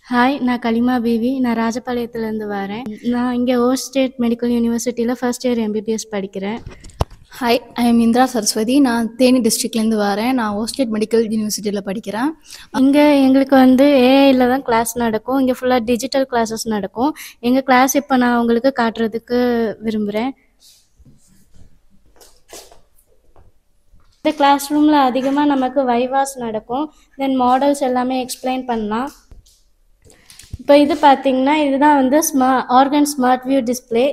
Hi, நான் கலிமா baby. நான் ராஜபாளையத்துலேருந்து வரேன். நான் இங்கே ஓ ஸ்டேட் மெடிக்கல் யூனிவர்சிட்டியில் ஃபர்ஸ்ட் இயர் எம்பிபிஎஸ் படிக்கிறேன். Hi, I am Indira Saraswathi. நான் தேனி டிஸ்ட்ரிக்ட்லேருந்து வரேன். நான் ஓஸ்டேட் மெடிக்கல் யூனிவர்சிட்டியில் படிக்கிறேன். இங்கே எங்களுக்கு வந்து ஏஐயில் தான் கிளாஸ் நடக்கும். இங்கே ஃபுல்லாக டிஜிட்டல் கிளாஸஸ் நடக்கும். எங்கள் கிளாஸ் இப்போ நான் உங்களுக்கு காட்டுறதுக்கு விரும்புகிறேன். இந்த கிளாஸ் ரூமில் அதிகமாக நமக்கு வைவாஸ் நடக்கும். தென் மாடல்ஸ் எல்லாமே எக்ஸ்பிளைன் பண்ணலாம். இப்போ இது பார்த்தீங்கன்னா இதுதான் வந்து ஆர்கன் ஸ்மார்ட் வியூ டிஸ்பிளே.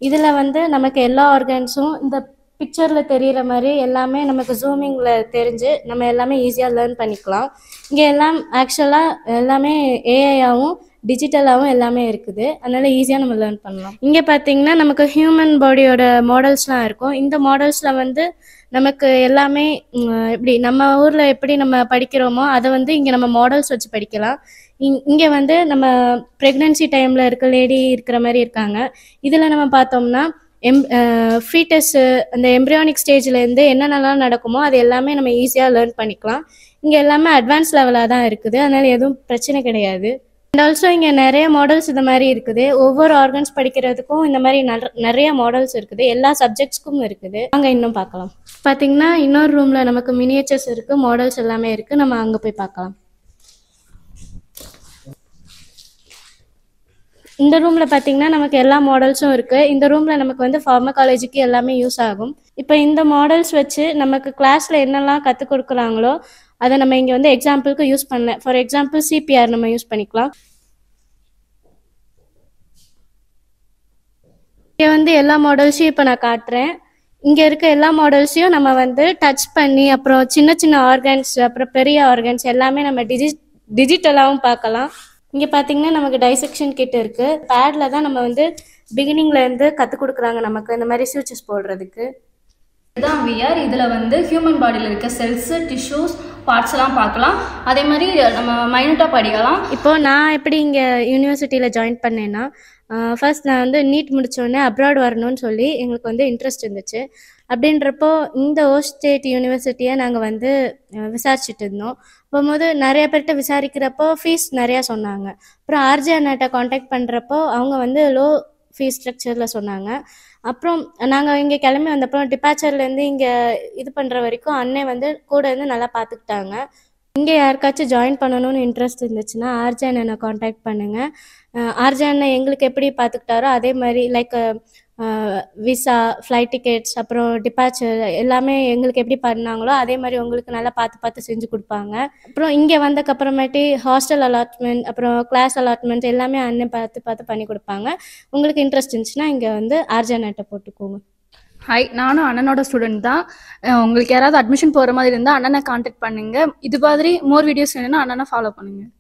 இதில் வந்து நமக்கு எல்லா ஆர்கன்ஸும் இந்த பிக்சரில் தெரிகிற மாதிரி எல்லாமே நமக்கு ஜூமிங்கில் தெரிஞ்சு நம்ம எல்லாமே ஈஸியாக லேர்ன் பண்ணிக்கலாம். இங்கே எல்லாம் ஆக்சுவலாக எல்லாமே ஏஐயாகவும் டிஜிட்டலாகவும் எல்லாமே இருக்குது. அதனால் ஈஸியாக நம்ம லேர்ன் பண்ணலாம். இங்கே பார்த்தீங்கன்னா நமக்கு ஹியூமன் பாடியோட மாடல்ஸ்லாம் இருக்கும். இந்த மாடல்ஸில் வந்து நமக்கு எல்லாமே எப்படி நம்ம ஊரில் எப்படி நம்ம படிக்கிறோமோ அதை வந்து இங்கே நம்ம மாடல்ஸ் வச்சு படிக்கலாம். இங்கே வந்து நம்ம ப்ரெக்னென்சி டைமில் இருக்க லேடி இருக்கிற மாதிரி இருக்காங்க. இதில் நம்ம பார்த்தோம்னா ஃபீட்டஸ்ஸு அந்த எம்ப்ரியானிக் ஸ்டேஜ்லேருந்து என்னென்னலாம் நடக்குமோ அது எல்லாமே நம்ம ஈஸியாக லேர்ன் பண்ணிக்கலாம். இங்கே எல்லாமே அட்வான்ஸ் லெவலாக தான் இருக்குது. அதனால் எதுவும் பிரச்சனை கிடையாது. அண்ட் ஆல்சோ இங்கே நிறைய மாடல்ஸ் இந்த மாதிரி இருக்குது. ஒவ்வொரு ஆர்கன்ஸ் படிக்கிறதுக்கும் இந்த மாதிரி நிறைய மாடல்ஸ் இருக்குது. எல்லா சப்ஜெக்ட்ஸ்க்கும் இருக்குது. அங்கே இன்னும் பார்க்கலாம். பார்த்தீங்கன்னா இன்னொரு ரூமில் நமக்கு மினியேச்சர்ஸ் இருக்குது, மாடல்ஸ் எல்லாமே இருக்குது. நம்ம அங்கே போய் பார்க்கலாம். இந்த ரூமில் பார்த்தீங்கன்னா நமக்கு எல்லா மாடல்ஸும் இருக்குது. இந்த ரூமில் நமக்கு வந்து ஃபார்மகாலஜிக்கு எல்லாமே யூஸ் ஆகும். இப்போ இந்த மாடல்ஸ் வச்சு நமக்கு கிளாஸில் என்னெல்லாம் கற்றுக் கொடுக்குறாங்களோ அதை நம்ம இங்கே வந்து எக்ஸாம்பிளுக்கு யூஸ் பண்ணல. ஃபார் எக்ஸாம்பிள் சிபிஆர் நம்ம யூஸ் பண்ணிக்கலாம். இங்கே வந்து எல்லா மாடல்ஸையும் இப்போ நான் காட்டுறேன். இங்கே இருக்க எல்லா மாடல்ஸையும் நம்ம வந்து டச் பண்ணி அப்புறம் சின்ன சின்ன ஆர்கன்ஸ் அப்புறம் பெரிய ஆர்கன்ஸ் எல்லாமே நம்ம டிஜிட்டலாகவும் பார்க்கலாம். இங்கே பார்த்தீங்கன்னா நமக்கு டைசெக்ஷன் கிட் இருக்குது. பேடில் தான் நம்ம வந்து பிகினிங்லேருந்து கற்றுக் கொடுக்குறாங்க நமக்கு இந்த மாதிரி சூச்சஸ் போடுறதுக்கு. இதுதான் விஆர். இதில் வந்து ஹியூமன் பாடியில் இருக்க செல்ஸு, டிஷ்யூஸ், பார்ட்ஸ்லாம் பார்க்கலாம். அதே மாதிரி நம்ம மைனூட்டாக படிக்கலாம். இப்போது நான் எப்படி இங்கே யூனிவர்சிட்டியில் ஜாயின் பண்ணேன்னா ஃபர்ஸ்ட் நான் வந்து நீட் முடித்தோடனே அப்ராட் வரணும்னு சொல்லி எங்களுக்கு வந்து இன்ட்ரெஸ்ட் இருந்துச்சு. அப்படின்றப்போ இந்த ஓ ஸ்டேட் யூனிவர்சிட்டியை நாங்கள் வந்து விசாரிச்சுட்டு இருந்தோம். போகும்போது நிறைய பேர்கிட்ட விசாரிக்கிறப்போ ஃபீஸ் நிறையா சொன்னாங்க. அப்புறம் ஆர்ஜே அண்ணாட்ட காண்டாக்ட் பண்ணுறப்போ அவங்க வந்து லோ ஃபீஸ் ஸ்ட்ரக்சரில் சொன்னாங்க. அப்புறம் நாங்கள் இங்கே கிளம்பி வந்தப்பறம் டிபார்ச்சர்லேருந்து இங்கே இது பண்ணுற வரைக்கும் அண்ணன் வந்து கூட இருந்து நல்லா பார்த்துக்கிட்டாங்க. இங்கே யாருக்காச்சும் ஜாயின் பண்ணணும்னு இன்ட்ரெஸ்ட் இருந்துச்சுன்னா ஆர்ஜே அண்ணனை காண்டாக்ட் பண்ணுங்கள். ஆர்ஜே அண்ணன் எங்களுக்கு எப்படி பார்த்துக்கிட்டாரோ அதே மாதிரி லைக் விசா, ஃப்ளைட் டிக்கெட்ஸ் அப்புறம் டிபார்ச்சர் எல்லாமே எங்களுக்கு எப்படி பண்ணாங்களோ அதே மாதிரி உங்களுக்கு நல்லா பார்த்து செஞ்சு கொடுப்பாங்க. அப்புறம் இங்கே வந்ததுக்கப்புறமேட்டு ஹாஸ்டல் அலாட்மெண்ட் அப்புறம் கிளாஸ் அலாட்மெண்ட் எல்லாமே அண்ணன் பார்த்து பண்ணி கொடுப்பாங்க. உங்களுக்கு இன்ட்ரெஸ்ட் இருந்துச்சுன்னா இங்கே வந்து ஆர்ஜே அண்ணன்ட்ட போட்டுக்கோங்க. ஹாய், நானும் அண்ணனோட ஸ்டூடெண்ட் தான். உங்களுக்கு யாராவது அட்மிஷன் போகிற மாதிரி இருந்தால் அண்ணனை காண்டாக்ட் பண்ணுங்கள். இது மாதிரி மோர் வீடியோஸ் வேணும்னா அண்ணனை ஃபாலோ பண்ணுங்கள்.